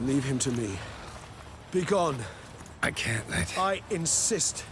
Leave him to me. Be gone. I can't let... I insist.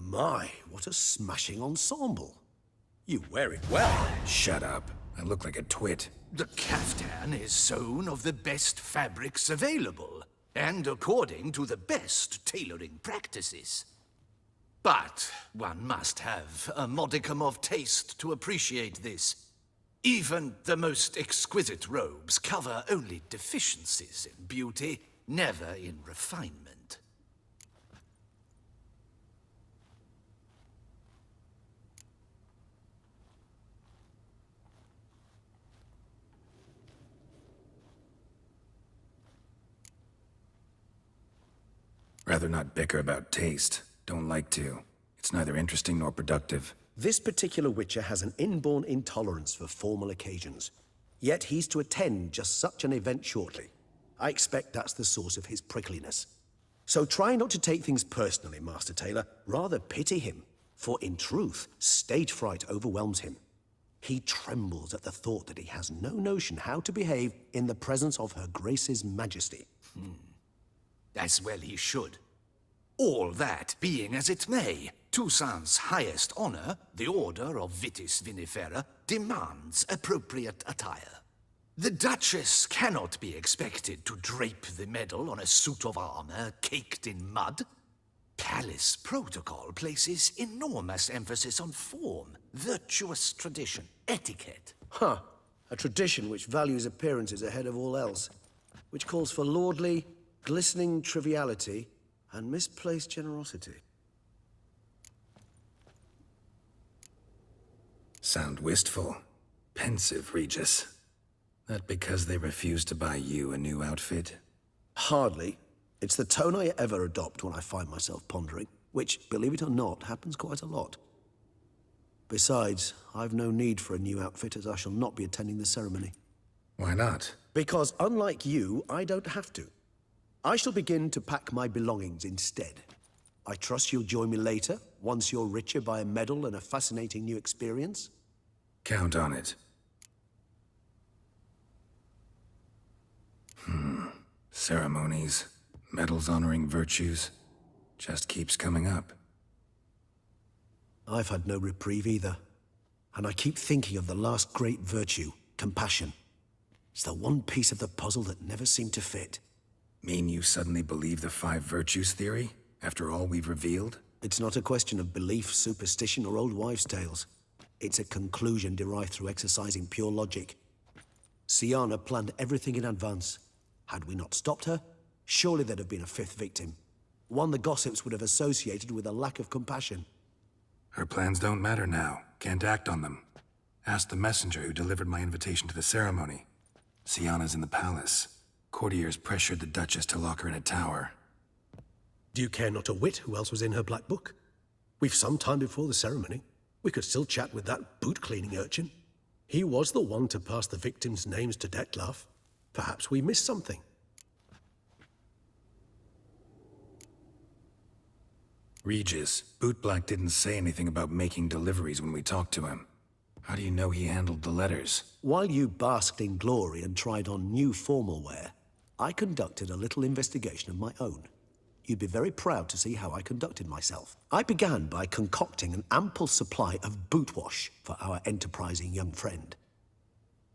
My, what a smashing ensemble. You wear it well. Shut up. I look like a twit. The caftan is sewn of the best fabrics available, and according to the best tailoring practices. But one must have a modicum of taste to appreciate this. Even the most exquisite robes cover only deficiencies in beauty, never in refinement. Rather not bicker about taste. Don't like to. It's neither interesting nor productive. This particular Witcher has an inborn intolerance for formal occasions. Yet he's to attend just such an event shortly. I expect that's the source of his prickliness. So try not to take things personally, Master Taylor. Rather pity him. For in truth, stage fright overwhelms him. He trembles at the thought that he has no notion how to behave in the presence of Her Grace's Majesty. As well he should. All that being as it may, Toussaint's highest honor, the Order of Vitis Vinifera, demands appropriate attire. The Duchess cannot be expected to drape the medal on a suit of armor caked in mud. Palace protocol places enormous emphasis on form, virtuous tradition, etiquette. Huh. A tradition which values appearances ahead of all else. Which calls for lordly, glistening triviality and misplaced generosity. Sound wistful. Pensive, Regis. That because they refuse to buy you a new outfit? Hardly. It's the tone I ever adopt when I find myself pondering, which, believe it or not, happens quite a lot. Besides, I've no need for a new outfit as I shall not be attending the ceremony. Why not? Because unlike you, I don't have to. I shall begin to pack my belongings instead. I trust you'll join me later, once you're richer by a medal and a fascinating new experience? Count on it. Ceremonies, medals honoring virtues, just keeps coming up. I've had no reprieve either. And I keep thinking of the last great virtue, compassion. It's the one piece of the puzzle that never seemed to fit. Mean you suddenly believe the 5 virtues theory, after all we've revealed? It's not a question of belief, superstition, or old wives' tales. It's a conclusion derived through exercising pure logic. Syanna planned everything in advance. Had we not stopped her, surely there'd have been a 5th victim. One the gossips would have associated with a lack of compassion. Her plans don't matter now. Can't act on them. Ask the messenger who delivered my invitation to the ceremony. Syanna's in the palace. Courtiers pressured the Duchess to lock her in a tower. Do you care not a whit who else was in her black book? We've some time before the ceremony. We could still chat with that boot-cleaning urchin. He was the one to pass the victims' names to Dettlaff. Perhaps we missed something. Regis, Bootblack didn't say anything about making deliveries when we talked to him. How do you know he handled the letters? While you basked in glory and tried on new formal wear, I conducted a little investigation of my own. You'd be very proud to see how I conducted myself. I began by concocting an ample supply of boot wash for our enterprising young friend.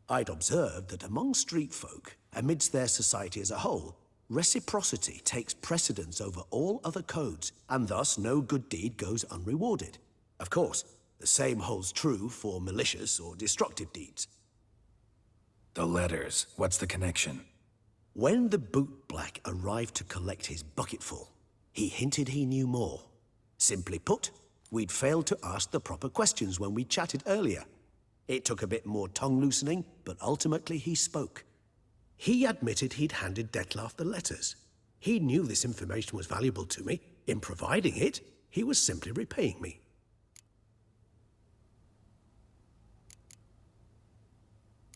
I'd observed that among street folk, amidst their society as a whole, reciprocity takes precedence over all other codes, and thus no good deed goes unrewarded. Of course, the same holds true for malicious or destructive deeds. The letters, what's the connection? When the boot black arrived to collect his bucketful, he hinted he knew more. Simply put, we'd failed to ask the proper questions when we chatted earlier. It took a bit more tongue loosening, but ultimately he spoke. He admitted he'd handed Dettlaff the letters. He knew this information was valuable to me. In providing it, he was simply repaying me.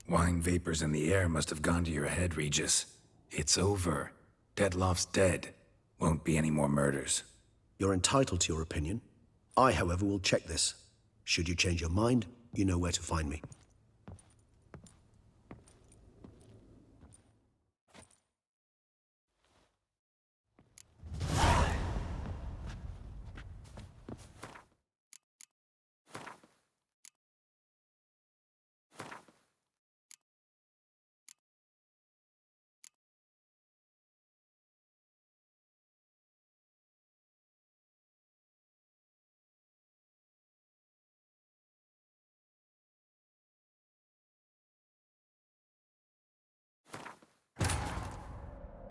Wine vapors in the air must have gone to your head, Regis. It's over. Dettlaff's dead. Won't be any more murders. You're entitled to your opinion. I, however, will check this. Should you change your mind, you know where to find me.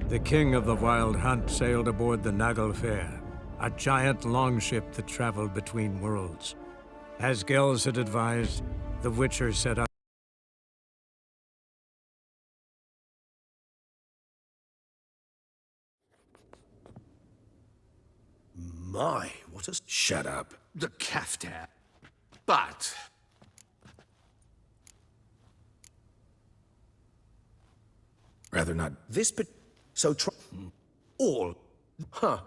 The king of the Wild Hunt sailed aboard the Naglfar, a giant longship that traveled between worlds. As Gels had advised, the Witcher set up My, what a... Shut up. The Kaftar. But Rather not. This bit... So try... all Huh.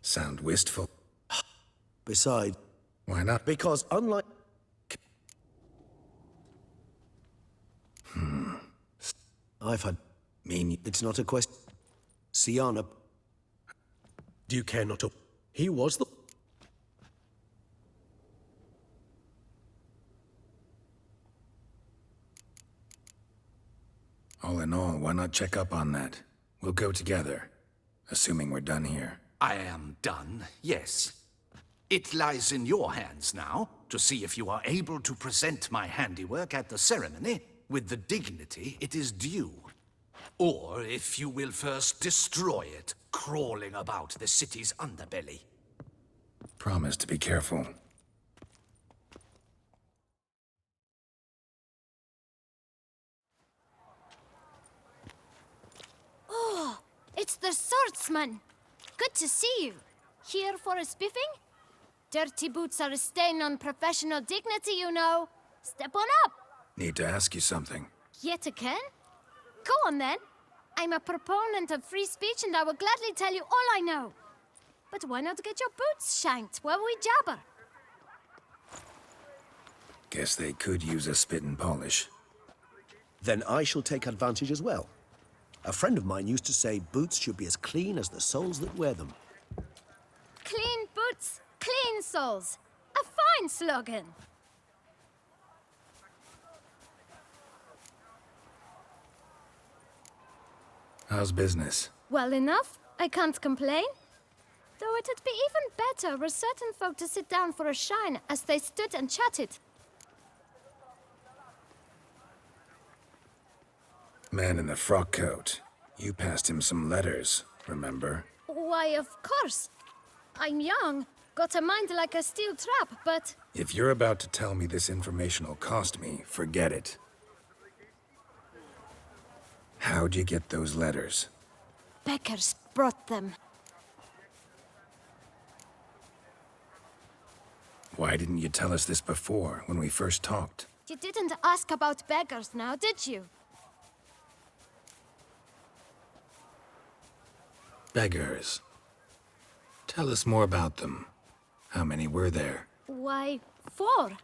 Sound wistful. Besides, Why not? because unlike... I've had... Mean It's not a question. Siana... Do you care not to... He was the... all in all, why not check up on that? We'll go together. Assuming we're done here. I am done, yes. It lies in your hands now to see if you are able to present my handiwork at the ceremony with the dignity it is due. Or if you will first destroy it, crawling about the city's underbelly. Promise to be careful. It's the swordsman. Good to see you. Here for a spiffing? Dirty boots are a stain on professional dignity, you know. Step on up. Need to ask you something. Yet again? Go on then. I'm a proponent of free speech and I will gladly tell you all I know. But why not get your boots shanked while we jabber? Guess they could use a spit and polish. Then I shall take advantage as well. A friend of mine used to say boots should be as clean as the soles that wear them. Clean boots, clean soles. A fine slogan. How's business? Well enough. I can't complain. Though it'd be even better were certain folk to sit down for a shine as they stood and chatted. Man in the frock coat. You passed him some letters, remember? Why, of course. I'm young, got a mind like a steel trap, but... If you're about to tell me this information will cost me, forget it. How'd you get those letters? Beggars brought them. Why didn't you tell us this before, when we first talked? You didn't ask about beggars now, did you? Beggars. Tell us more about them. How many were there? Why, 4.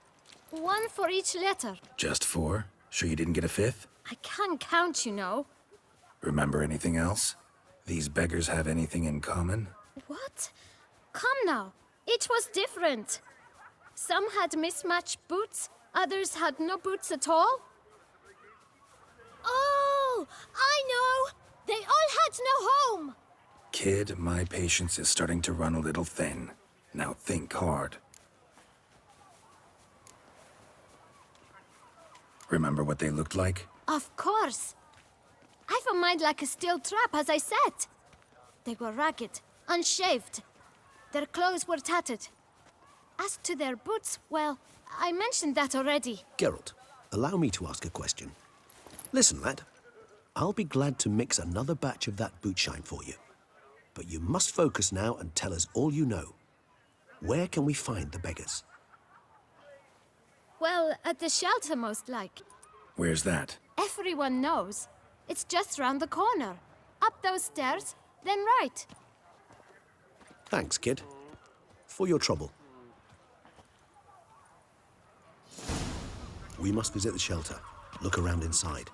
1 for each letter. Just 4? Sure you didn't get a 5th? I can't count, you know. Remember anything else? These beggars have anything in common? What? Come now. Each was different. Some had mismatched boots, others had no boots at all. Oh, I know! They all had no home! Kid, my patience is starting to run a little thin. Now think hard. Remember what they looked like? Of course. I've a mind like a steel trap, as I said. They were ragged, unshaved. Their clothes were tattered. As to their boots, well, I mentioned that already. Geralt, allow me to ask a question. Listen, lad. I'll be glad to mix another batch of that bootshine for you. But you must focus now and tell us all you know. Where can we find the beggars? Well, at the shelter, most like. Where's that? Everyone knows. It's just round the corner. Up those stairs, then right. Thanks, kid. For your trouble. We must visit the shelter. Look around inside.